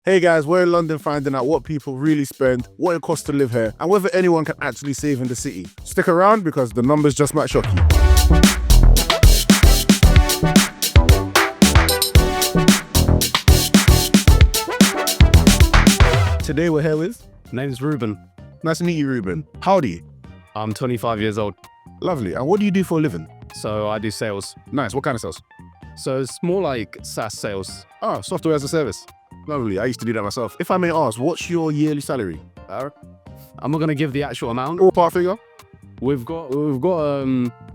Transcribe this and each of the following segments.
Hey guys, we're in London finding out what people really spend, what it costs to live here, and whether anyone can actually save in the city. Stick around because the numbers just might shock you. Today we're here with... Name's Ruben. Nice to meet you, Ruben. How old are you? I'm 25 years old. Lovely. And what do you do for a living? So I do sales. Nice. What kind of sales? So it's more like SaaS sales. Oh, software as a service. Lovely. I used to do that myself. If I may ask, what's your yearly salary? I'm not going to give the actual amount. Or part figure? We've got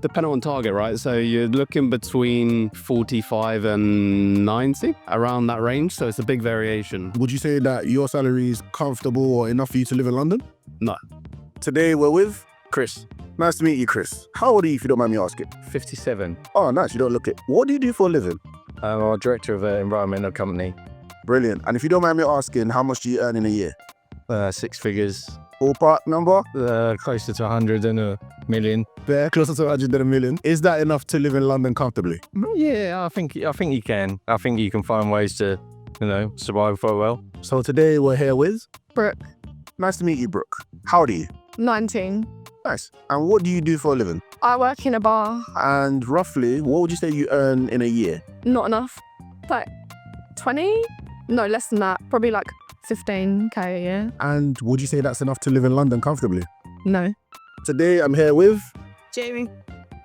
depending on target, right? So you're looking between 45 and 90, around that range. So it's a big variation. Would you say that your salary is comfortable or enough for you to live in London? No. Today we're with... Chris, Nice to meet you, Chris. How old are you, if you don't mind me asking? 57. Oh, nice. You don't look it. What do you do for a living? I'm a director of an environmental company. Brilliant. And if you don't mind me asking, how much do you earn in a year? 6 figures. Ballpark number? Closer to 100 and a million. There, closer to 100 than a million. Is that enough to live in London comfortably? Yeah, I think you can. I think you can find ways to, survive for a while. So today we're here with... Brooke, Nice to meet you, Brooke. How old are you? 19. Nice. And what do you do for a living? I work in a bar. And roughly, what would you say you earn in a year? Not enough. Like 20? No, less than that. Probably like 15k a year. And would you say that's enough to live in London comfortably? No. Today I'm here with... Jamie,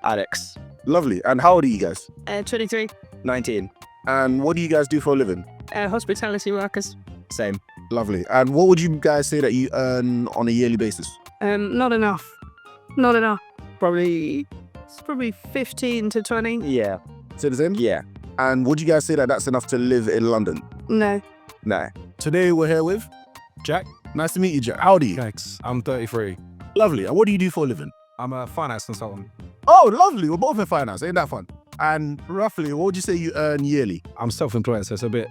Alex. Lovely. And how old are you guys? 23, 19. And what do you guys do for a living? hospitality workers. Same. Lovely. And what would you guys say that you earn on a yearly basis? Not enough. Not enough. It's probably 15 to 20. Yeah. Say the same? Yeah. And would you guys say that that's enough to live in London? No. No. Today we're here with... Jack? Nice to meet you, Jack. How old are you? Thanks. I'm 33. Lovely. And what do you do for a living? I'm a finance consultant. Oh, lovely. We're both in finance. Ain't that fun? And roughly, what would you say you earn yearly? I'm self-employed, so it's a bit,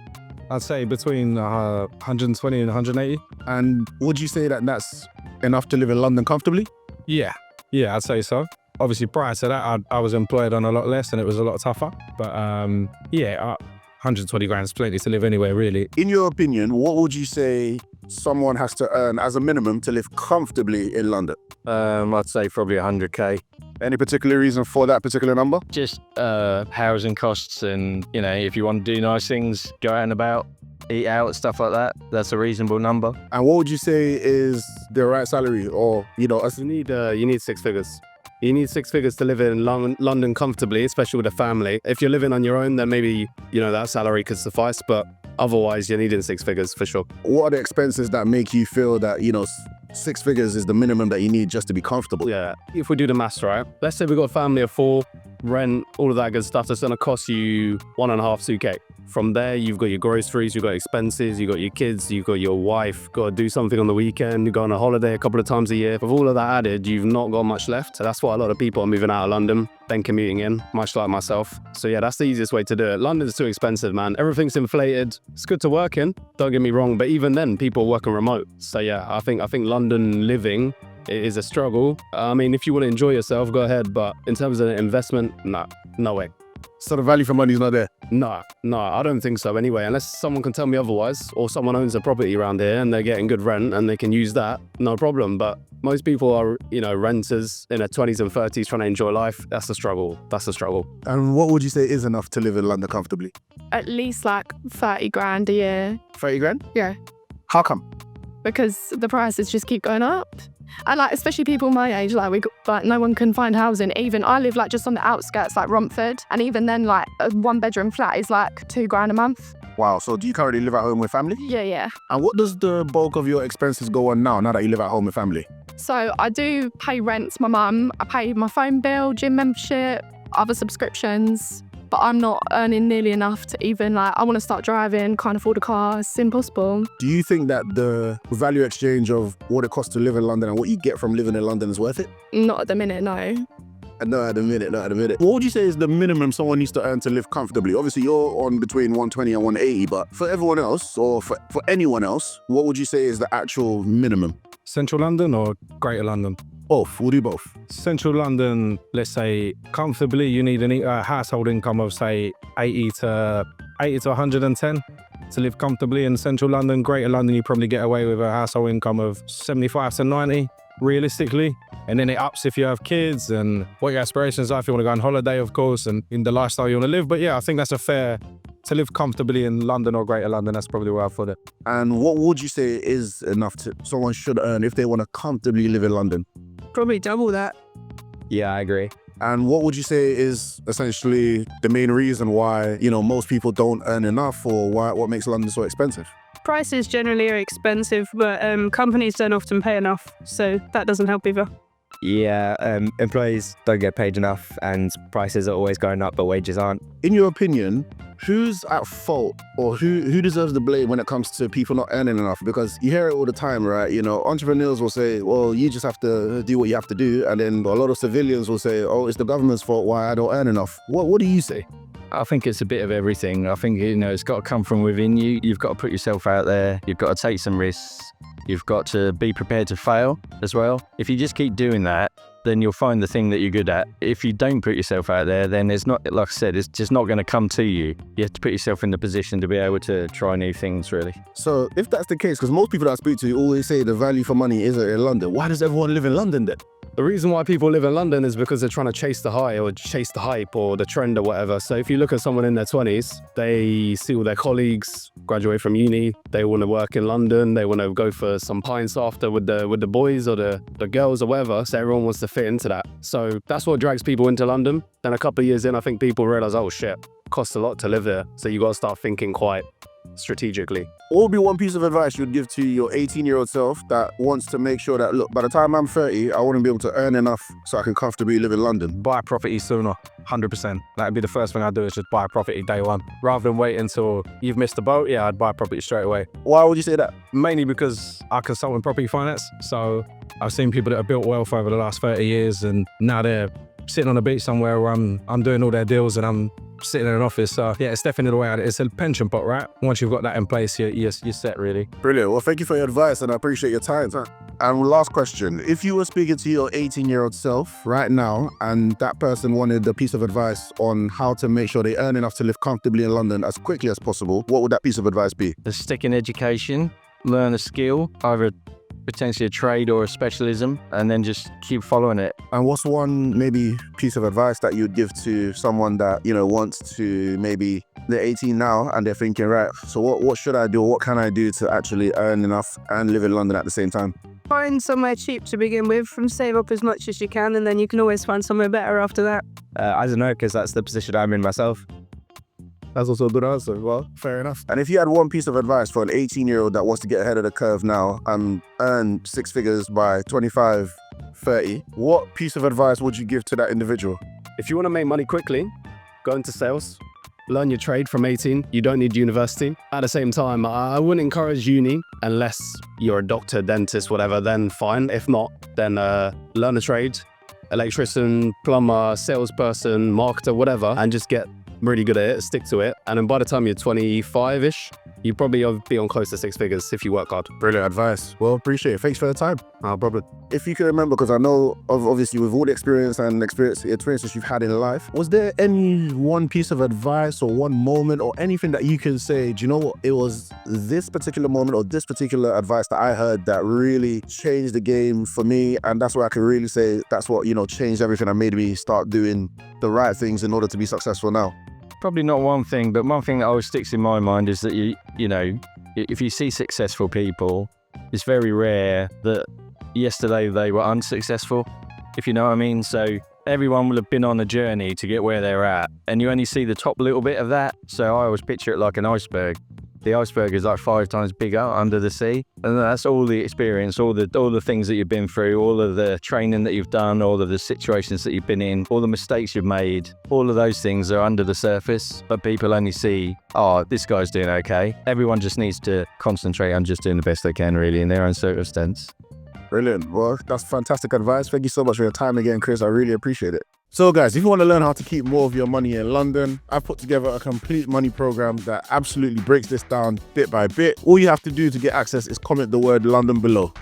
I'd say between 120 and 180. And would you say that that's enough to live in London comfortably? Yeah, I'd say so. Obviously, prior to that, I was employed on a lot less and it was a lot tougher. But 120 grand is plenty to live anywhere, really. In your opinion, what would you say someone has to earn as a minimum to live comfortably in London? I'd say probably 100k. Any particular reason for that particular number? Just housing costs and, if you want to do nice things, go out and about, eat out, stuff like that. That's a reasonable number. And what would you say is the right salary? Or, You need 6 figures. You need 6 figures to live in London comfortably, especially with a family. If you're living on your own, then maybe, that salary could suffice. But otherwise, you're needing 6 figures for sure. what are the expenses that make you feel that, 6 figures is the minimum that you need just to be comfortable? Yeah. If we do the maths right, let's say we've got a family of 4, rent, all of that good stuff, that's going to cost you 1.5, 2k. From there, you've got your groceries, you've got expenses, you've got your kids, you've got your wife, got to do something on the weekend, you go on a holiday a couple of times a year. With all of that added, you've not got much left. So that's why a lot of people are moving out of London, then commuting in, much like myself. So yeah, that's the easiest way to do it. London's too expensive, man. Everything's inflated. It's good to work in, don't get me wrong, but even then, people are working remote. So yeah, I think London living is a struggle. I mean, if you want to enjoy yourself, go ahead. But in terms of the investment, no way. So the value for money is not there? No, I don't think so anyway, unless someone can tell me otherwise, or someone owns a property around here and they're getting good rent and they can use that, no problem. But most people are, renters in their 20s and 30s trying to enjoy life. That's a struggle. And what would you say is enough to live in London comfortably? At least like 30 grand a year. 30 grand? Yeah. How come? Because the prices just keep going up. And especially people my age, no one can find housing. Even I live just on the outskirts, like Romford. And even then, a 1-bedroom flat is like 2 grand a month. Wow. So do you currently live at home with family? Yeah. And what does the bulk of your expenses go on now that you live at home with family? So I do pay rent to my mum. I pay my phone bill, gym membership, other subscriptions. But I'm not earning nearly enough to even I want to start driving, can't afford a car, it's impossible. Do you think that the value exchange of what it costs to live in London and what you get from living in London is worth it? Not at the minute, no. Not at the minute. What would you say is the minimum someone needs to earn to live comfortably? Obviously, you're on between 120 and 180, but for everyone else, or for anyone else, what would you say is the actual minimum? Central London or Greater London? Both. We'll do both. Central London, let's say comfortably, you need a household income of say 80 to 80 to 110 to live comfortably in central London. Greater London, you probably get away with a household income of 75 to 90, realistically. And then it ups if you have kids and what your aspirations are, if you want to go on holiday, of course, and in the lifestyle you want to live. But yeah, I think that's a fair, to live comfortably in London or Greater London, that's probably where I put it. And what would you say is enough to someone should earn if they want to comfortably live in London? Probably double that. Yeah, I agree. And what would you say is essentially the main reason why, most people don't earn enough, or what makes London so expensive? Prices generally are expensive, but companies don't often pay enough, so that doesn't help either. Yeah, employees don't get paid enough and prices are always going up, but wages aren't. In your opinion, who's at fault, or who deserves the blame when it comes to people not earning enough? Because you hear it all the time, right? Entrepreneurs will say, well, you just have to do what you have to do. And then a lot of civilians will say, oh, it's the government's fault why I don't earn enough. What do you say? I think it's a bit of everything. I think, it's got to come from within you. You've got to put yourself out there. You've got to take some risks. You've got to be prepared to fail as well. If you just keep doing that, then you'll find the thing that you're good at. If you don't put yourself out there, then it's not, like I said, it's just not going to come to you. You have to put yourself in the position to be able to try new things, really. So if that's the case, because most people that I speak to always say the value for money isn't in London, why does everyone live in London then? The reason why people live in London is because they're trying to chase the high or chase the hype or the trend or whatever. So if you look at someone in their 20s, they see all their colleagues graduate from uni, they want to work in London, they want to go for some pints after with the boys or the girls or whatever. So everyone wants to fit into that. So that's what drags people into London. Then a couple of years in, I think people realize, oh shit, costs a lot to live there. So you got to start thinking quite strategically. What would be one piece of advice you'd give to your 18-year-old self that wants to make sure that, look, by the time I'm 30, I want to be able to earn enough so I can comfortably live in London? Buy a property sooner, 100%. That'd be the first thing I'd do, is just buy a property day one. Rather than wait until you've missed the boat, yeah, I'd buy a property straight away. Why would you say that? Mainly because I consult in property finance. So I've seen people that have built wealth over the last 30 years and now they're sitting on a beach somewhere where I'm doing all their deals and I'm sitting in an office. So yeah, it's definitely the way out. It's a pension pot, right? Once you've got that in place, you're set, really. Brilliant. Well, thank you for your advice and I appreciate your time. And last question, if you were speaking to your 18-year-old self right now and that person wanted a piece of advice on how to make sure they earn enough to live comfortably in London as quickly as possible, what would that piece of advice be? Just stick in education, learn a skill, either potentially a trade or a specialism, and then just keep following it. And what's one maybe piece of advice that you'd give to someone that, wants to, maybe they're 18 now and they're thinking, right, so what should I do? What can I do to actually earn enough and live in London at the same time? Find somewhere cheap to begin with and save up as much as you can, and then you can always find somewhere better after that. I don't know, because that's the position I'm in myself. That's also a good answer. Well, fair enough. And if you had one piece of advice for an 18-year-old that wants to get ahead of the curve now and earn six figures by 25, 30, what piece of advice would you give to that individual? If you want to make money quickly, go into sales. Learn your trade from 18. You don't need university. At the same time, I wouldn't encourage uni unless you're a doctor, dentist, whatever, then fine. If not, then learn a trade, electrician, plumber, salesperson, marketer, whatever, and just get really good at it, stick to it. And then by the time you're 25-ish, you probably be on close to six figures if you work hard. Brilliant advice. Well, appreciate it. Thanks for the time. No problem. If you can remember, because I know obviously with all the experiences you've had in life, was there any one piece of advice or one moment or anything that you can say, do you know what, it was this particular moment or this particular advice that I heard that really changed the game for me, and that's where I can really say that's what, changed everything and made me start doing the right things in order to be successful now? Probably not one thing, but one thing that always sticks in my mind is that if you see successful people, it's very rare that yesterday they were unsuccessful, if you know what I mean. So everyone will have been on a journey to get where they're at, and you only see the top little bit of that. So I always picture it like an iceberg. The iceberg is like 5 times bigger under the sea, and that's all the experience, all the things that you've been through, all of the training that you've done, all of the situations that you've been in, all the mistakes you've made. All of those things are under the surface, but people only see, oh, this guy's doing okay. Everyone just needs to concentrate on just doing the best they can, really, in their own circumstance. Brilliant. Well, that's fantastic advice. Thank you so much for your time again, Chris. I really appreciate it. So guys, if you want to learn how to keep more of your money in London, I've put together a complete money program that absolutely breaks this down bit by bit. All you have to do to get access is comment the word London below.